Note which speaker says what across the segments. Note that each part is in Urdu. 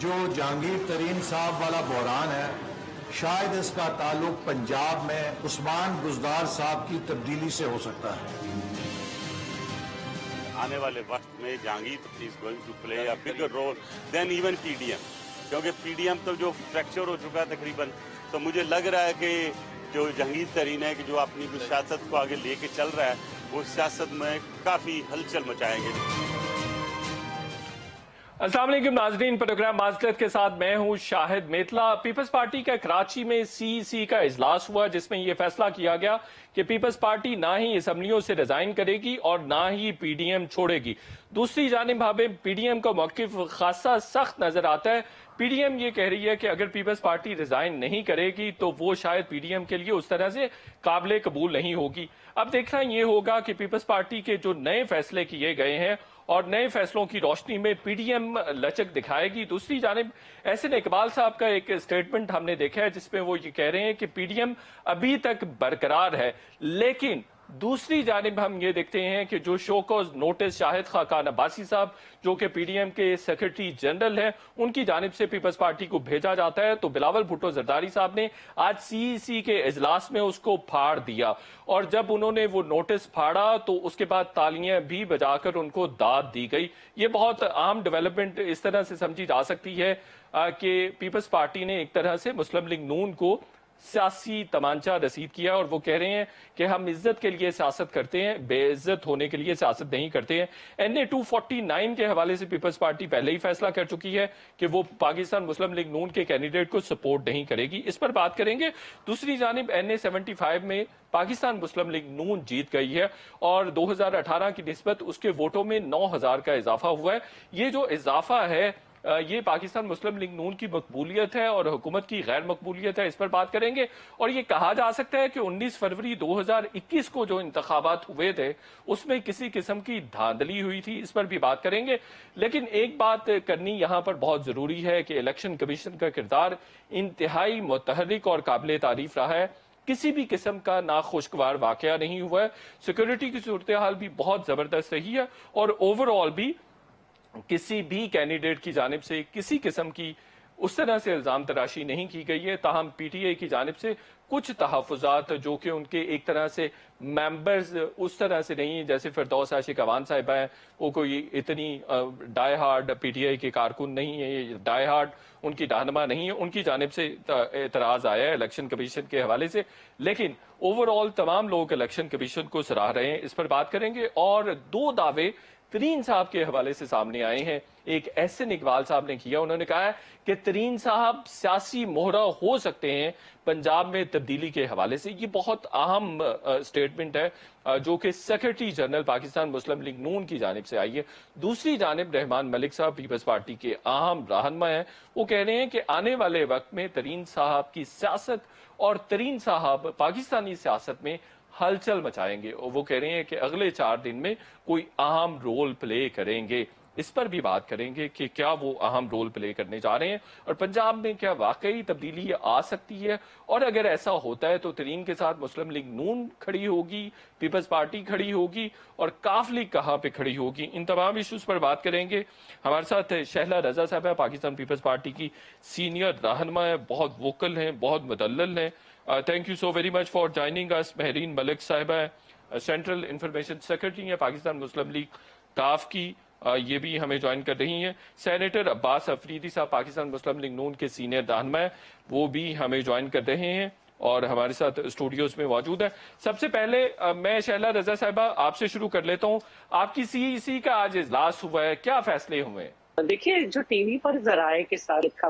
Speaker 1: جو جہانگیر ترین صاحب والا بحران ہے، شاید اس کا تعلق پنجاب میں عثمان بزدار صاحب کی تبدیلی سے ہو سکتا ہے۔
Speaker 2: آنے والے وقت میں Jahangir is going to play a bigger role than even P D M, کیونکہ پی ڈی ایم تو جو فریکچر ہو چکا ہے تقریباً، تو مجھے لگ رہا ہے کہ جو جہانگیر ترین ہے کہ جو اپنی سیاست کو آگے لے کے چل رہا ہے، وہ سیاست میں کافی ہلچل مچائیں گے۔
Speaker 3: السلام علیکم ناظرین، پروگرام معذرت کے ساتھ میں ہوں شاہد میتلا۔ پیپلز پارٹی کا کراچی میں سی کا اجلاس ہوا، جس میں یہ فیصلہ کیا گیا کہ پیپلز پارٹی نہ ہی اسمبلیوں سے ریزائن کرے گی اور نہ ہی پی ڈی ایم چھوڑے گی۔ دوسری جانب ہمیں پی ڈی ایم کا موقف خاصا سخت نظر آتا ہے۔ پی ڈی ایم یہ کہہ رہی ہے کہ اگر پیپلز پارٹی ریزائن نہیں کرے گی تو وہ شاید پی ڈی ایم کے لیے اس طرح سے قابل قبول نہیں ہوگی۔ اب دیکھنا یہ ہوگا کہ پیپلز پارٹی کے جو نئے فیصلے کیے گئے ہیں اور نئے فیصلوں کی روشنی میں پی ڈی ایم لچک دکھائے گی۔ دوسری جانب احسن اقبال صاحب کا ایک سٹیٹمنٹ ہم نے دیکھا ہے، جس میں وہ یہ کہہ رہے ہیں کہ پی ڈی ایم ابھی تک برقرار ہے، لیکن دوسری جانب ہم یہ دیکھتے ہیں کہ جو شو کوز نوٹس شاہد خاقان عباسی صاحب جو کہ پی ڈی ایم کے سیکرٹری جنرل ہیں، ان کی جانب سے پیپلز پارٹی کو بھیجا جاتا ہے، تو بلاول بھٹو زرداری صاحب نے آج سی کے اجلاس میں اس کو پھاڑ دیا، اور جب انہوں نے وہ نوٹس پھاڑا تو اس کے بعد تالیاں بھی بجا کر ان کو داد دی گئی۔ یہ بہت عام ڈیولپمنٹ اس طرح سے سمجھی جا سکتی ہے کہ پیپلز پارٹی نے ایک طرح سے مسلم لیگ نون کو سیاسی تمانچہ رسید کیا، اور وہ کہہ رہے ہیں کہ ہم عزت کے لیے سیاست کرتے ہیں، بے عزت ہونے کے لیے سیاست نہیں کرتے ہیں۔ NA 249 کے حوالے سے پیپلز پارٹی پہلے ہی فیصلہ کر چکی ہے کہ وہ پاکستان مسلم لیگ نون کے کینڈیڈیٹ کو سپورٹ نہیں کرے گی، اس پر بات کریں گے۔ دوسری جانب NA 75 میں پاکستان مسلم لیگ نون جیت گئی ہے، اور 2018 کی نسبت اس کے ووٹوں میں 9000 کا اضافہ ہوا ہے۔ یہ جو اضافہ ہے یہ پاکستان مسلم لیگ نون کی مقبولیت ہے اور حکومت کی غیر مقبولیت ہے، اس پر بات کریں گے۔ اور یہ کہا جا سکتا ہے کہ 19 فروری 2021 کو جو انتخابات ہوئے تھے اس میں کسی قسم کی دھاندلی ہوئی تھی، اس پر بھی بات کریں گے۔ لیکن ایک بات کرنی یہاں پر بہت ضروری ہے کہ الیکشن کمیشن کا کردار انتہائی متحرک اور قابل تعریف رہا ہے۔ کسی بھی قسم کا ناخوشگوار واقعہ نہیں ہوا ہے، سیکورٹی کی صورتحال بھی بہت زبردست رہی ہے، اور اوور آل بھی کسی بھی کینڈیڈیٹ کی جانب سے کسی قسم کی اس طرح سے الزام تراشی نہیں کی گئی ہے۔ تاہم پی ٹی آئی کی جانب سے کچھ تحفظات جو کہ ان کے ایک طرح سے ممبرز اس طرح سے نہیں ہیں، جیسے فردوس عاشق اعوان صاحبہ ہیں، وہ کوئی اتنی ڈائی ہارڈ پی ٹی آئی کے کارکن نہیں ہے، ڈائی ہارڈ ان کی رہنما نہیں ہے، ان کی جانب سے اعتراض آیا ہے الیکشن کمیشن کے حوالے سے، لیکن اوور آل تمام لوگ الیکشن کمیشن کو سراہ رہے ہیں، اس پر بات کریں گے۔ اور دو دعوے ترین صاحب کے حوالے سے سامنے آئے ہیں۔ ایک احسن اقبال صاحب نے کیا، انہوں نے کہا ہے کہ ترین صاحب سیاسی مہرہ ہو سکتے ہیں پنجاب میں تبدیلی کے حوالے سے۔ یہ بہت اہم سٹیٹمنٹ ہے جو کہ سیکرٹری جنرل پاکستان مسلم لیگ نون کی جانب سے آئی ہے۔ دوسری جانب رحمان ملک صاحب پیپلز پارٹی کے اہم رہنما ہیں، وہ کہہ رہے ہیں کہ آنے والے وقت میں ترین صاحب کی سیاست اور ترین صاحب پاکستانی سیاست میں ہلچل مچائیں گے، اور وہ کہہ رہے ہیں کہ اگلے 4 دن میں کوئی اہم رول پلے کریں گے۔ اس پر بھی بات کریں گے کہ کیا وہ اہم رول پلے کرنے جا رہے ہیں، اور پنجاب میں کیا واقعی تبدیلی آ سکتی ہے، اور اگر ایسا ہوتا ہے تو ترین کے ساتھ مسلم لیگ نون کھڑی ہوگی، پیپلز پارٹی کھڑی ہوگی، اور کاف لیگ کہاں پہ کھڑی ہوگی۔ ان تمام ایشوز پر بات کریں گے۔ ہمارے ساتھ شہلا رضا صاحب ہے، پاکستان پیپلز پارٹی کی سینئر رہنما ہے، بہت ووکل ہیں، بہت مدلل ہیں۔ Thank you so very much for joining اس۔ مہرین ملک صاحبہ سینٹرل انفارمیشن سیکرٹری ہیں پاکستان مسلم لیگ کاف کی، یہ بھی ہمیں جوائن کر رہی ہیں۔ سینیٹر عباس افریدی صاحب پاکستان مسلم لیگ نون کے سینئر رہنما ہیں، وہ بھی ہمیں جوائن کر رہے ہیں اور ہمارے ساتھ اسٹوڈیوز میں موجود ہیں۔ سب سے پہلے میں شہلا رضا صاحبہ آپ سے شروع کر لیتا ہوں۔ آپ کی سی کا آج اجلاس ہوا ہے، کیا فیصلے ہوئے ہیں؟
Speaker 4: دیکھیے، جو ٹی وی پر ذرائع کے ساتھ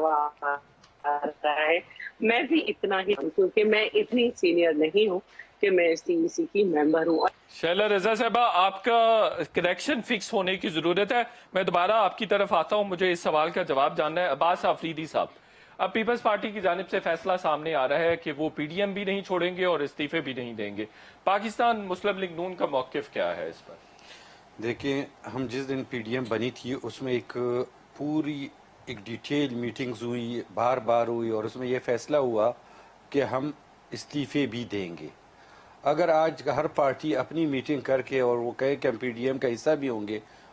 Speaker 4: رہا ہے، میں بھی اتنا ہی ہوں، کیونکہ میں اتنی سینئر نہیں ہوں کہ میں سی کی ممبر ہوں۔
Speaker 3: شہلا رضا صاحبہ، آپ کا کریکشن فکس ہونے کی ضرورت ہے۔ میں دوبارہ آپ کی طرف آتا ہوں، مجھے اس سوال کا جواب جاننا ہے۔ عباس افریدی صاحب، اب پیپلز پارٹی کی جانب سے فیصلہ سامنے آ رہا ہے کہ وہ پی ڈی ایم بھی نہیں چھوڑیں گے اور استعفے بھی نہیں دیں گے۔ پاکستان مسلم لیگ نون کا موقف کیا ہے اس پر؟
Speaker 5: دیکھیں، ہم جس دن پی ڈی ایم بنی تھی اس میں ایک پوری ڈیٹیل میٹنگز ہوئی، بار بار ہوئی، اور اس میں یہ فیصلہ ہوا کہ ہم استعفے بھی دیں گے۔ اگر آج ہر پارٹی اپنی میٹنگ کر کے اور وہ کہے کہ ہم پی ڈی ایم کا حصہ بھی ہوں گے،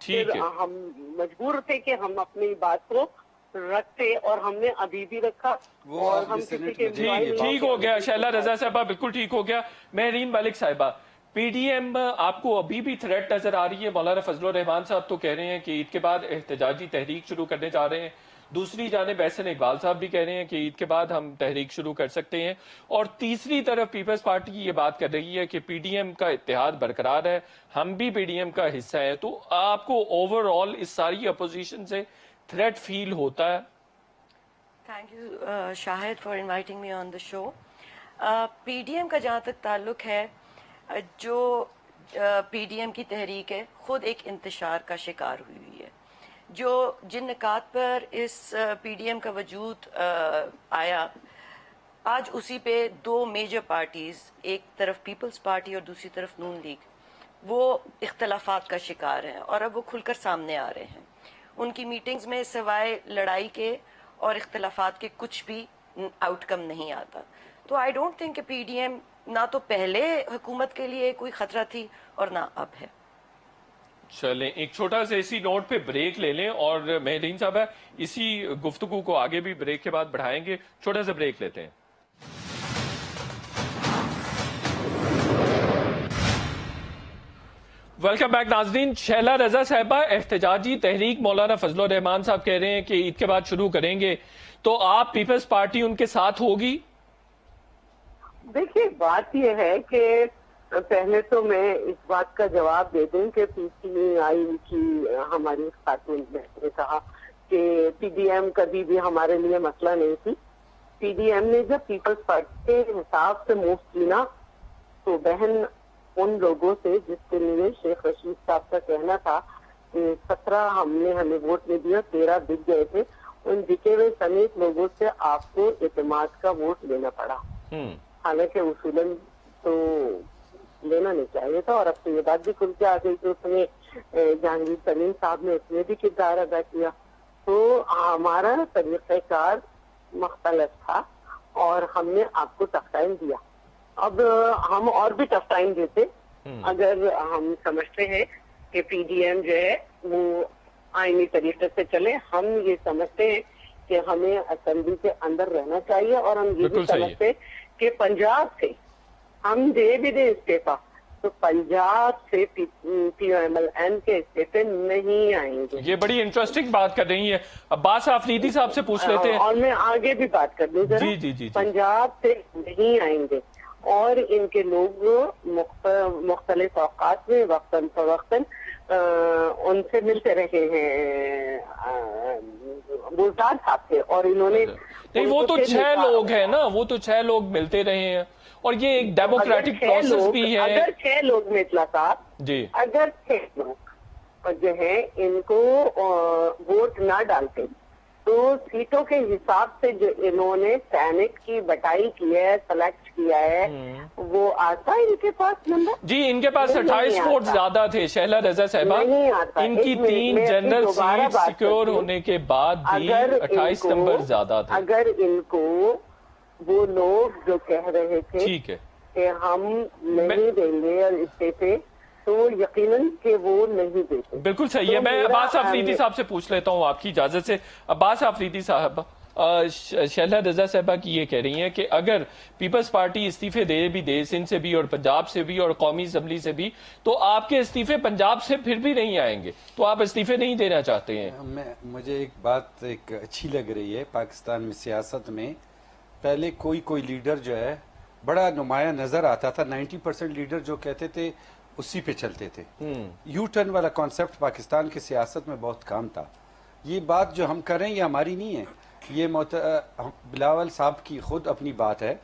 Speaker 3: ٹھیک
Speaker 4: پھر
Speaker 3: ہے
Speaker 4: ہم مجبور تھے کہ ہم اپنی بات کو رکھتے اور ہم نے ابھی بھی رکھا
Speaker 5: وہ
Speaker 4: اور
Speaker 5: آپ
Speaker 4: ہم
Speaker 5: نے
Speaker 4: کسی
Speaker 5: سینٹ
Speaker 4: کے
Speaker 5: میں دیکھیے
Speaker 3: ٹھیک ٹھیک ہو گیا شہلا رضا صاحبہ بالکل ٹھیک ہو گیا. مہرین ملک صاحبہ پی ڈی ایم آپ کو ابھی بھی تھریٹ نظر آ رہی ہے؟ مولانا فضل الرحمان صاحب تو کہہ رہے ہیں کہ عید کے بعد احتجاجی تحریک شروع کرنے جا رہے ہیں. دوسری جانب احسن اقبال صاحب بھی کہہ رہے ہیں کہ عید کے بعد ہم تحریک شروع کر سکتے ہیں. اور تیسری طرف پیپلز پارٹی یہ بات کر رہی ہے کہ پی ڈی ایم کا اتحاد برقرار ہے, ہم بھی پی ڈی ایم کا حصہ ہے. تو آپ کو اوور آل اس ساری اپوزیشن سے تھریٹ فیل ہوتا ہے؟
Speaker 6: Thank you Shahid for inviting me on the show. P D M کا جہاں تک تعلق ہے, جو پی ڈی ایم کی تحریک ہے خود ایک انتشار کا شکار ہوئی ہے. جو جن نکات پر اس پی ڈی ایم کا وجود آیا, آج اسی پہ دو میجر پارٹیز, ایک طرف پیپلز پارٹی اور دوسری طرف نون لیگ, وہ اختلافات کا شکار ہیں اور اب وہ کھل کر سامنے آ رہے ہیں. ان کی میٹنگز میں سوائے لڑائی کے اور اختلافات کے کچھ بھی آؤٹ کم نہیں آتا. تو آئی ڈونٹ تھنک کہ پی ڈی ایم نہ تو پہلے حکومت کے لیے کوئی خطرہ تھی اور نہ اب ہے.
Speaker 3: چلیں ایک چھوٹا سا اسی نوٹ پہ بریک لے لیں اور مہرین صاحب اسی گفتگو کو آگے بھی بریک کے بعد بڑھائیں گے. چھوٹا سا بریک لیتے ہیں. ویلکم بیک ناظرین. شہلا رضا صاحبہ احتجاجی تحریک مولانا فضل الرحمان صاحب کہہ رہے ہیں کہ عید کے بعد شروع کریں گے, تو آپ پیپلز پارٹی ان کے ساتھ ہوگی؟
Speaker 4: دیکھیے بات یہ ہے کہ پہلے تو میں اس بات کا جواب دے دوں کہ پی ٹی آئی کی ہماری خاتون نے کہا کہ پی ڈی ایم کبھی بھی ہمارے لیے مسئلہ نہیں تھی. پی ڈی ایم نے جب پیپلز پارٹی کے حساب سے موو کی نا, تو بہن ان لوگوں سے جس کے لیے شیخ رشید صاحب کا کہنا تھا کہ 17 ہمیں ووٹ نہیں دیا, 13 بک گئے تھے, ان بکے ہوئے سمیت لوگوں سے آپ کو اعتماد کا ووٹ لینا پڑا. حالانکہ اصولاً تو لینا نہیں چاہیے تھا, اور اب تو یہ بات بھی کھل کے آ گئی کہ اس میں جہانگیر ترین صاحب نے اس میں بھی کردار ادا کیا. تو ہمارا طریقہ کار مختلف تھا اور ہم نے آپ کو ٹف ٹائم دیا. اب ہم اور بھی ٹف ٹائم دیتے اگر ہم سمجھتے ہیں کہ پی ڈی ایم جو ہے وہ آئینی طریقے سے چلے. ہم یہ سمجھتے ہیں کہ ہمیں اسمبلی کے اندر رہنا چاہیے, اور ہم یہ بھی سمجھتے ہیں کہ پنجاب سے ہم دے بھی دیں استعفیٰ تو پنجاب سے پی ایم ایل این کے استعفے نہیں آئیں گے.
Speaker 3: یہ بڑی انٹرسٹنگ بات کر رہی ہیں. عباس آفریدی صاحب سے پوچھ لیتے ہیں.
Speaker 4: اور میں آگے بھی بات کر دوں ذرا.
Speaker 3: جی.
Speaker 4: پنجاب سے نہیں آئیں گے, اور ان کے لوگ مختلف اوقات میں وقتاً فوقتاً ان سے ملتے رہے ہیں ملتان صاحب سے, اور انہوں نے
Speaker 3: نہیں وہ تو 6 لوگ ہیں نا, وہ تو 6 لوگ ملتے رہے ہیں, اور یہ ایک ڈیموکریٹک پروسیس بھی ہے.
Speaker 4: اگر 6 لوگ میں اطلاع صاحب
Speaker 3: جی,
Speaker 4: اگر 6 لوگ جو ہے ان کو ووٹ نہ ڈالتے تو سیٹوں کے حساب سے جو انہوں نے سینٹ کی بٹائی کی ہے, سلیکٹ کیا ہے, وہ آتا ان کے پاس نمبر؟
Speaker 3: جی ان کے پاس 28 ووٹ زیادہ تھے شہلا رضا صاحبہ. ان کی 3 جنرل سیٹ سیکیور ہونے کے بعد بھی 28 نمبر زیادہ تھے.
Speaker 4: اگر ان کو وہ لوگ جو کہہ رہے تھے
Speaker 3: ٹھیک ہے
Speaker 4: کہ ہم نہیں دیں گے اور استعفے, تو یقیناً کہ وہ نہیں دیتے.
Speaker 3: بالکل صحیح ہے. میں عباس آفریدی صاحب سے پوچھ لیتا ہوں آپ کی اجازت سے. عباس آفریدی صاحب, شہلا رضا صاحبہ کی یہ کہہ رہی ہیں کہ اگر پیپلز پارٹی استعفے دے بھی دے, سندھ سے بھی اور پنجاب سے بھی اور قومی اسمبلی سے بھی, تو آپ کے استعفے پنجاب سے پھر بھی نہیں آئیں گے, تو آپ استعفے نہیں دینا چاہتے ہیں؟
Speaker 5: مجھے ایک بات اچھی لگ رہی ہے. پاکستان میں سیاست میں پہلے کوئی لیڈر جو ہے بڑا نمایاں نظر آتا تھا, 90% لیڈر جو کہتے تھے اسی پہ چلتے تھے. یو ٹرن والا کانسیپٹ پاکستان کی سیاست میں بہت کام تھا. یہ بات جو ہم کر رہے ہیں یہ ہماری نہیں ہے, یہ بلاول صاحب کی خود اپنی بات ہے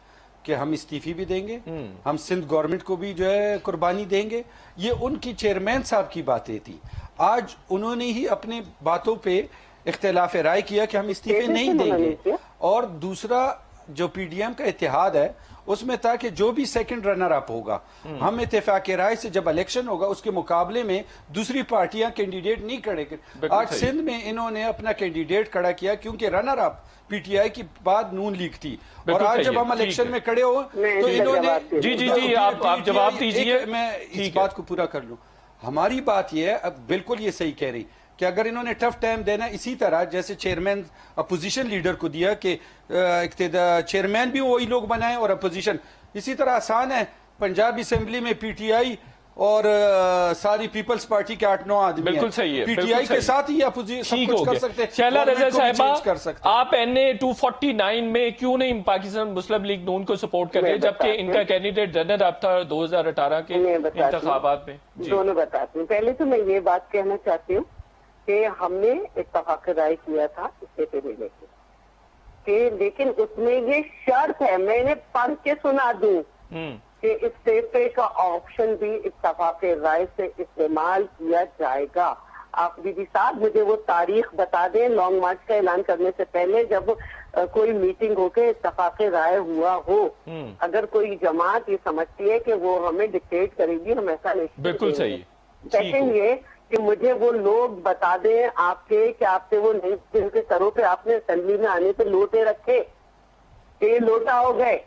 Speaker 5: کہ ہم استعفی بھی دیں گے, ہم سندھ گورنمنٹ کو بھی جو ہے قربانی دیں گے. یہ ان کی چیئرمین صاحب کی باتیں تھی. آج انہوں نے ہی اپنے باتوں پہ اختلاف رائے کیا کہ ہم استعفے نہیں دیں گے. اور دوسرا جو پی ڈی ایم کا اتحاد ہے اس میں تھا کہ جو بھی سیکنڈ رنر اپ ہوگا, ہم اتفاق رائے سے جب الیکشن ہوگا اس کے مقابلے میں دوسری پارٹیاں کینڈیڈیٹ نہیں کھڑے کریں. آج سندھ میں انہوں نے اپنا کینڈیڈیٹ کھڑا کیا کیونکہ runner up P T I کی بعد نون لیگ تھی, اور آج جب ہم الیکشن میں کھڑے ہو تو انہوں نے
Speaker 3: جی آپ جواب دیجیے.
Speaker 5: میں اس بات کو پورا کر لوں. ہماری بات یہ ہے, اب بالکل یہ صحیح کہہ رہی کہ اگر انہوں نے ٹف ٹائم دینا اسی طرح جیسے چیئرمین اپوزیشن لیڈر کو دیا کہ چیئرمین بھی وہی لوگ بنائیں اور اپوزیشن, اسی طرح آسان ہے پنجاب اسمبلی میں پی ٹی آئی اور ساری پیپلز پارٹی کے 8-9 آدمی ہیں,
Speaker 3: بالکل صحیح ہے,
Speaker 5: پی ٹی آئی کے ساتھ ہی سب کچھ کر سکتے ہیں.
Speaker 3: شہلا رضا صاحبہ,
Speaker 5: صاحبہ
Speaker 3: آپ این اے 249 میں کیوں نہیں پاکستان مسلم لیگ نون کو سپورٹ کر رہے جبکہ ان کا کینڈیڈیٹ رنر اپ تھا 2018 کے انتخابات میں؟
Speaker 4: دونوں بتاتی ہوں. پہلے تو میں یہ بات کہنا چاہتی ہوں کہ ہم نے اتفاق رائے کیا تھا استعفے میں لے کے, لیکن اس میں یہ شرط ہے, میں نے پڑھ کے سنا دوں کہ استعفے کا آپشن بھی اتفاق رائے سے استعمال کیا جائے گا. آپ بی بی صاحب مجھے وہ تاریخ بتا دیں لانگ مارچ کا اعلان کرنے سے پہلے جب کوئی میٹنگ ہو کے اتفاق رائے ہوا ہو. اگر کوئی جماعت یہ سمجھتی ہے کہ وہ ہمیں ڈکٹیٹ کرے گی, ہم ایسا نہیں.
Speaker 3: بالکل صحیح.
Speaker 4: سیکنڈ یہ کہ مجھے وہ لوگ بتا دیں آپ کے کہ آپ سے وہ نہیں جن کے سروں پہ آپ نے اسمبلی میں آنے سے لوٹے رکھے کہ یہ لوٹا ہو گئے.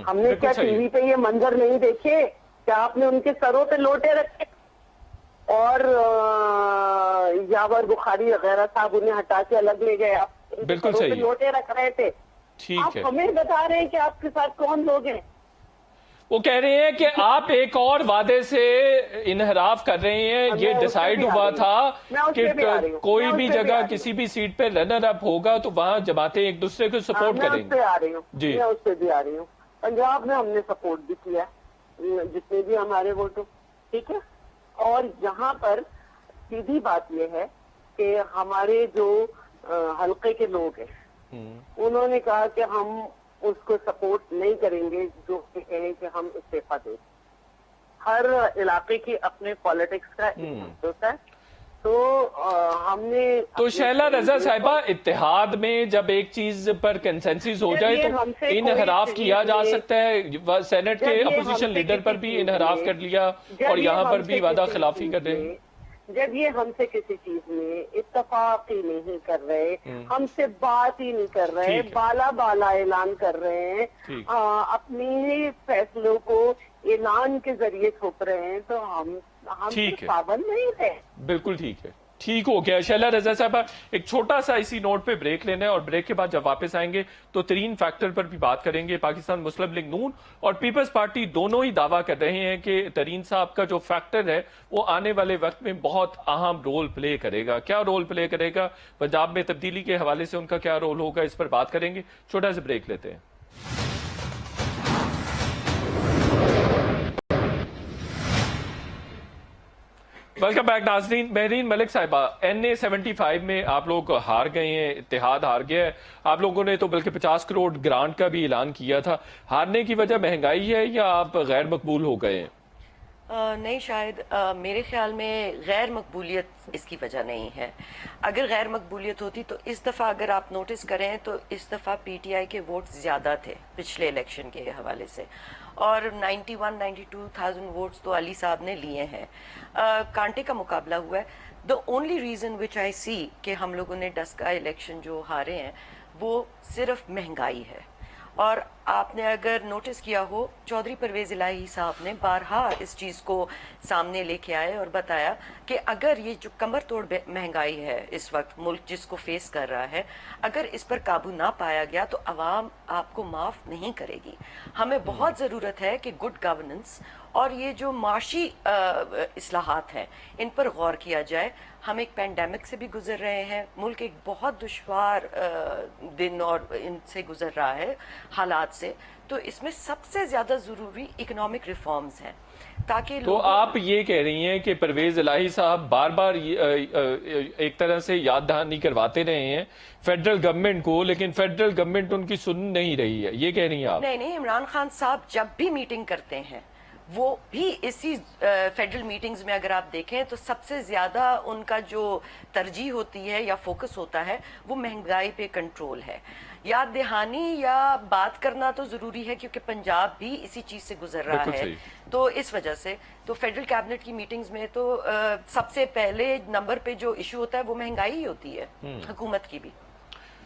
Speaker 4: ہم نے کیا ٹی وی پہ یہ منظر نہیں دیکھے کہ آپ نے ان کے سروں پہ لوٹے رکھے اور یاور بخاری وغیرہ صاحب انہیں ہٹا کے الگ لے گئے, آپ ان کے سروں پہ لوٹے رکھ رہے تھے. آپ ہمیں بتا رہے ہیں کہ آپ کے ساتھ کون لوگ ہیں.
Speaker 3: وہ کہہ رہے ہیں کہ آپ ایک اور وعدے سے انحراف کر رہے ہیں. یہ ڈیسائیڈ ہوا تھا کہ کوئی بھی جگہ کسی بھی سیٹ پہ رنر اپ ہوگا تو وہاں جماعتیں ایک دوسرے کو سپورٹ کریں گے.
Speaker 4: جی میں اس پہ بھی آ رہی ہوں. پنجاب میں ہم نے سپورٹ بھی کیا جتنے بھی ہمارے ووٹ, ٹھیک ہے. اور یہاں پر سیدھی بات یہ ہے کہ ہمارے جو حلقے کے لوگ ہیں انہوں نے کہا کہ ہم اس کو سپورٹ نہیں کریں گے جو کہیں کہ ہم استعفیٰ دیں. ہر علاقے کی اپنے پالیٹکس کا ہوتا ہے. تو ہم نے
Speaker 3: تو شہلا رضا صاحبہ اتحاد میں جب ایک چیز پر کنسنسس ہو جائے تو انحراف کیا جا سکتا ہے. سینٹ کے اپوزیشن لیڈر پر بھی انحراف کر لیا اور یہاں پر بھی وعدہ خلافی کر رہے ہیں.
Speaker 4: جب یہ ہم سے کسی چیز میں اتفاق ہی نہیں کر رہے, ہم سے بات ہی نہیں کر رہے, بالا بالا اعلان کر رہے ہیں, اپنی فیصلوں کو اعلان کے ذریعے تھوپ رہے ہیں, تو ہم پابند نہیں ہے.
Speaker 3: بالکل ٹھیک ہے, ٹھیک ہو گیا. شہلا رضا صاحبہ ایک چھوٹا سا اسی نوٹ پہ بریک لینا ہے اور بریک کے بعد جب واپس آئیں گے تو 3 فیکٹر پر بھی بات کریں گے. پاکستان مسلم لیگ نون اور پیپلز پارٹی دونوں ہی دعویٰ کر رہے ہیں کہ ترین صاحب کا جو فیکٹر ہے وہ آنے والے وقت میں بہت اہم رول پلے کرے گا. کیا رول پلے کرے گا, پنجاب میں تبدیلی کے حوالے سے ان کا کیا رول ہوگا, اس پر بات کریں گے. چھوٹا سا بریک لیتے ہیں. ویلکم بیک ناظرین. مہرین ملک صاحبہ, این اے 75 میں آپ لوگ ہار گئے ہیں, اتحاد ہار گیا ہے. آپ لوگوں نے تو بلکہ 50 کروڑ گرانٹ کا بھی اعلان کیا تھا. ہارنے کی وجہ مہنگائی ہے یا آپ غیر مقبول ہو گئے ہیں؟
Speaker 6: نہیں, شاید میرے خیال میں غیر مقبولیت اس کی وجہ نہیں ہے. اگر غیر مقبولیت ہوتی تو اس دفعہ اگر آپ نوٹس کریں تو اس دفعہ پی ٹی آئی کے ووٹ زیادہ تھے پچھلے الیکشن کے حوالے سے, اور 91-92,000 ووٹس تو علی صاحب نے لیے ہیں. کانٹے کا مقابلہ ہوا ہے. دا اونلی ریزن وچ آئی سی کہ ہم لوگوں نے ڈسکا الیکشن جو ہارے ہیں وہ صرف مہنگائی ہے. اور آپ نے اگر نوٹس کیا ہو, چودھری پرویز الہی صاحب نے بارہا اس چیز کو سامنے لے کے آئے اور بتایا کہ اگر یہ جو کمر توڑ مہنگائی ہے اس وقت ملک جس کو فیس کر رہا ہے, اگر اس پر قابو نہ پایا گیا تو عوام آپ کو معاف نہیں کرے گی. ہمیں بہت ضرورت ہے کہ گڈ گورننس اور یہ جو معاشی اصلاحات ہیں ان پر غور کیا جائے. ہم ایک پینڈیمک سے بھی گزر رہے ہیں, ملک ایک بہت دشوار دن اور ان سے گزر رہا ہے حالات سے, تو اس میں سب سے زیادہ ضروری اکنامک ریفارمز ہیں تاکہ
Speaker 3: تو آپ یہ کہہ رہی ہیں کہ پرویز الہی صاحب بار بار ایک طرح سے یاد دہانی کرواتے رہے ہیں فیڈرل گورنمنٹ کو, لیکن فیڈرل گورنمنٹ ان کی سن نہیں رہی ہے, یہ کہہ رہی ہیں آپ؟
Speaker 6: نہیں, عمران خان صاحب جب بھی میٹنگ کرتے ہیں وہ بھی اسی فیڈرل میٹنگز میں اگر آپ دیکھیں تو سب سے زیادہ ان کا جو ترجیح ہوتی ہے یا فوکس ہوتا ہے وہ مہنگائی پہ کنٹرول ہے. یاد دہانی یا بات کرنا تو ضروری ہے کیونکہ پنجاب بھی اسی چیز سے گزر رہا ہے, تو اس وجہ سے تو فیڈرل کیبنٹ کی میٹنگز میں تو سب سے پہلے نمبر پہ جو ایشو ہوتا ہے وہ مہنگائی ہی ہوتی ہے حکومت کی بھی.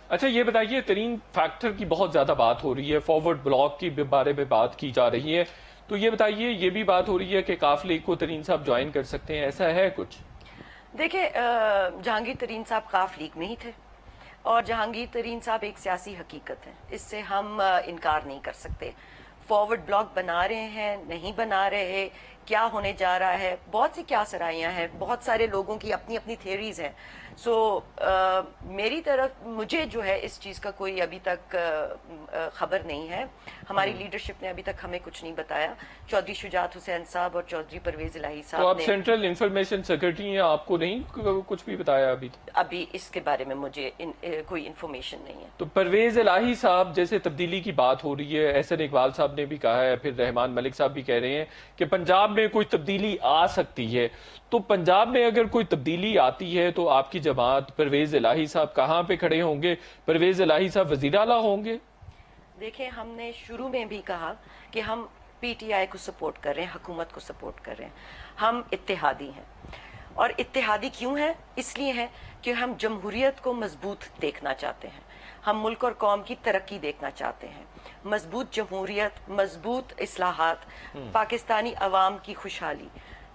Speaker 3: اچھا یہ بتائیے, ترین فیکٹر کی بہت زیادہ بات ہو رہی ہے, فارورڈ بلاک کی بارے میں بات کی جا رہی ہے, تو یہ بتائیے، یہ بھی بات ہو رہی ہے کہ کاف لیگ کو ترین صاحب جوائن کر سکتے ہیں، ایسا ہے کچھ؟
Speaker 6: دیکھیں جہانگیر ترین صاحب کاف لیگ میں ہی تھے، اور جہانگیر ترین صاحب ایک سیاسی حقیقت ہے، اس سے ہم انکار نہیں کر سکتے۔ فارورڈ بلاک بنا رہے ہیں، نہیں بنا رہے، کیا ہونے جا رہا ہے، بہت سی کیا سرائیاں ہیں، بہت سارے لوگوں کی اپنی اپنی تھیوریز ہیں۔ سو میری طرف مجھے جو ہے اس چیز کا کوئی ابھی تک خبر نہیں ہے، ہماری لیڈرشپ نے ابھی تک ہمیں کچھ نہیں بتایا۔ چودھری شجاعت حسین صاحب اور چودھری پرویز الہی
Speaker 3: تو
Speaker 6: صاحب
Speaker 3: آپ
Speaker 6: نے
Speaker 3: سینٹرل انفارمیشن سیکرٹری ہیں، آپ کو نہیں کچھ بھی بتایا ابھی؟
Speaker 6: ابھی اس کے بارے میں مجھے کوئی انفارمیشن نہیں ہے۔
Speaker 3: تو پرویز الہی صاحب جیسے تبدیلی کی بات ہو رہی ہے، احسن اقبال صاحب نے بھی کہا ہے، پھر رحمان ملک صاحب بھی کہہ رہے ہیں کہ پنجاب میں کوئی تبدیلی آ سکتی ہے، تو پنجاب میں اگر کوئی تبدیلی آتی ہے تو آپ کی جماعت، پرویز الہی صاحب کہاں پہ کھڑے ہوں گے؟ پرویز الہی صاحب وزیر اعلیٰ ہوں گے؟
Speaker 6: دیکھیں ہم نے شروع میں بھی کہا کہ ہم پی ٹی آئی کو سپورٹ کر رہے ہیں، حکومت کو سپورٹ کر رہے ہیں، ہم اتحادی ہیں۔ اور اتحادی کیوں ہیں؟ اس لیے ہیں کہ ہم جمہوریت کو مضبوط دیکھنا چاہتے ہیں، ہم ملک اور قوم کی ترقی دیکھنا چاہتے ہیں، مضبوط جمہوریت، مضبوط اصلاحات، پاکستانی عوام کی خوشحالی۔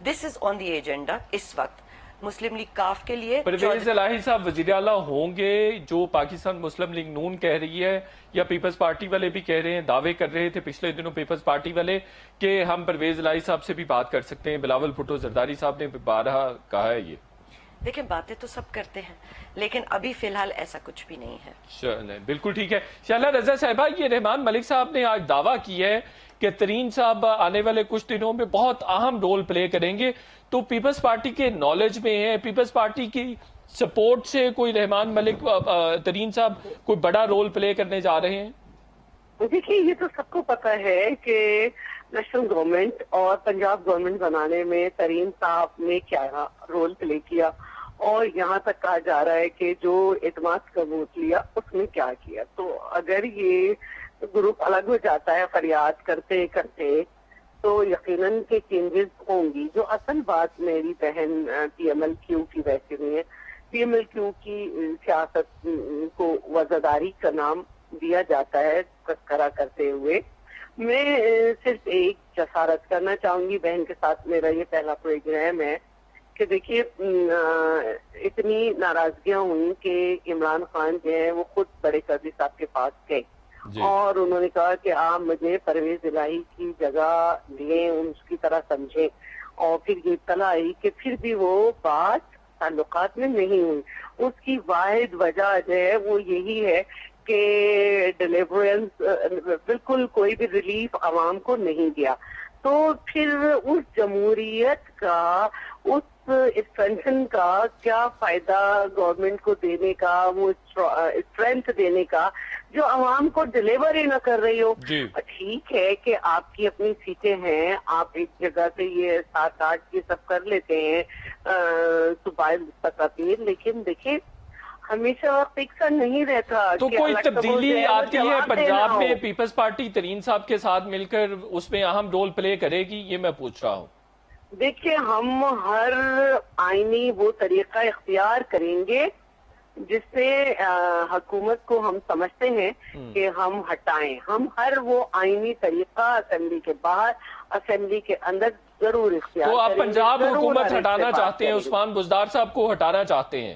Speaker 6: دس از آن دی ایجنڈا اس وقت مسلم لیگ کاف کے لیے۔
Speaker 3: پرویز الہی صاحب وزیر اعلیٰ ہوں گے، جو پاکستان مسلم لیگ نون کہہ رہی ہے، یا پیپلز پارٹی والے بھی کہہ رہے ہیں، دعوے کر رہے تھے پچھلے دنوں پیپلز پارٹی والے کہ ہم پرویز الہی صاحب سے بھی بات کر سکتے ہیں، بلاول بھٹو زرداری صاحب نے بارہا کہا ہے یہ۔
Speaker 6: دیکھیں باتیں تو سب کرتے ہیں، لیکن ابھی فی الحال ایسا کچھ بھی نہیں ہے۔
Speaker 3: بالکل ٹھیک ہے۔ شہلا رضا صاحبہ، یہ رحمان ملک صاحب نے آج دعویٰ کی ہے کہ ترین صاحب آنے والے کچھ دنوں میں بہت اہم رول پلے کریں گے، تو پیپلز پارٹی کے نالج میں ہے، پیپلز پارٹی کی سپورٹ سے کوئی رحمان ملک ترین صاحب کوئی بڑا رول پلے کرنے جا رہے ہیں؟
Speaker 4: دیکھیے یہ تو سب کو پتا ہے کہ نیشنل گورنمنٹ اور پنجاب گورنمنٹ بنانے میں ترین صاحب نے کیا رول پلے کیا، اور یہاں تک کہا جا رہا ہے کہ جو اعتماد کا ووٹ لیا اس میں کیا کیا۔ تو اگر یہ گروپ الگ ہو جاتا ہے فریاد کرتے کرتے تو یقیناً کہ چینجز ہوں گی۔ جو اصل بات میری بہن پی ایم ایل کیو کی ویسے ہوئی ہے، پی ایم ایل کیو کی سیاست کو وزاداری کا نام دیا جاتا ہے تذکرہ کرتے ہوئے۔ میں صرف ایک جسارت کرنا چاہوں گی، بہن کے ساتھ میرا یہ پہلا پروگرام ہے کہ دیکھیے اتنی ناراضگیاں ہوئی کہ عمران خان جو ہیں وہ خود بڑے قاضی صاحب کے پاس گئے اور انہوں نے کہا کہ آپ مجھے پرویز الہی کی جگہ لیں، اس کی طرح سمجھیں، اور پھر یہ اطلاع آئی کہ پھر بھی وہ بات تعلقات میں نہیں ہوئی۔ اس کی واحد وجہ جو ہے وہ یہی ہے کہ ڈیلیورنس بالکل کوئی بھی ریلیف عوام کو نہیں دیا۔ تو پھر اس جمہوریت کا، اس ایکسٹینشن کا کیا فائدہ گورنمنٹ کو دینے کا، وہ اسٹرینتھ دینے کا جو عوام کو ڈیلیور ہی نہ کر رہی ہو۔ ٹھیک ہے کہ آپ کی اپنی سیٹیں ہیں، آپ ایک جگہ سے یہ 7-8 یہ سب کر لیتے ہیں صوبائی مستقبل، لیکن دیکھیں ہمیشہ وقت یکساں نہیں رہتا۔
Speaker 3: تو کوئی تبدیلی آتی ہے پنجاب میں، پیپلز پارٹی ترین صاحب کے ساتھ مل کر اس میں اہم رول پلے کرے گی؟ یہ میں پوچھ رہا ہوں۔
Speaker 4: دیکھیں ہم ہر آئینی وہ طریقہ اختیار کریں گے جس سے حکومت کو ہم سمجھتے ہیں کہ ہم ہٹائیں۔ ہم ہر وہ آئینی طریقہ اسمبلی کے باہر، اسمبلی کے اندر ضرور اختیار کریں گے۔
Speaker 3: تو آپ پنجاب حکومت ہٹانا چاہتے ہیں، عثمان بزدار صاحب کو ہٹانا چاہتے ہیں؟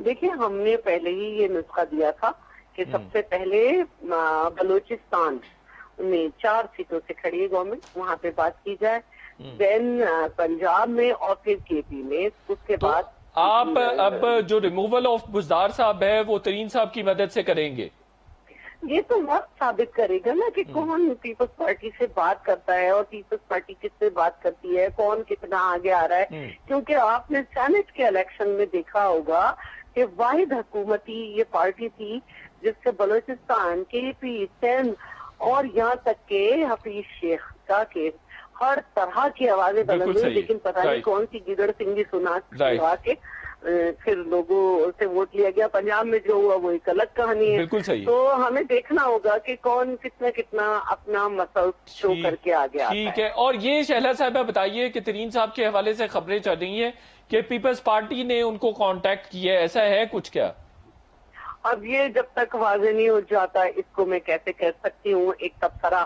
Speaker 4: دیکھیں ہم نے پہلے ہی یہ نسخہ دیا تھا کہ سب سے پہلے بلوچستان میں 4 سیٹوں سے کھڑی ہے گورنمنٹ، وہاں پہ بات کی جائے، دین پنجاب میں اور پھر کے پی میں، اس کے بعد
Speaker 3: آپ اب جو ریموول آف بزدار صاحب ہے وہ ترین صاحب کی مدد سے کریں گے؟
Speaker 4: یہ تو وقت ثابت کرے گا نا کہ کون پیپلز پارٹی سے بات کرتا ہے اور پیپلز پارٹی کس سے بات کرتی ہے، کون کتنا آگے آ رہا ہے۔ کیونکہ آپ نے سینٹ کے الیکشن میں دیکھا ہوگا کہ واحد حکومتی یہ پارٹی تھی جس سے بلوچستان، کے پی، سندھ اور یہاں تک کہ حفیظ شیخ کا کیس ہر طرح کی آوازیں بلند ہوئی، لیکن پتہ نہیں کون سی گدڑ سنگھی سنا کے پھر لوگوں سے ووٹ لیا گیا۔ پنجاب میں جو ہوا وہ ایک الگ کہانی ہے۔
Speaker 3: بالکل صحیح۔
Speaker 4: تو ہمیں دیکھنا ہوگا کہ کون کتنا اپنا مسل شو کر کے آگے آتا ہے۔
Speaker 3: ٹھیک ہے۔ اور یہ شہلا صاحبہ بتائیے کہ ترین صاحب کے حوالے سے خبریں چل رہی ہیں کہ پیپلز پارٹی نے ان کو کانٹیکٹ کیا ہے، ایسا ہے کچھ کیا؟
Speaker 4: اب یہ جب تک واضح نہیں ہو جاتا اس کو میں کیسے کہہ سکتی ہوں۔ ایک تبصرہ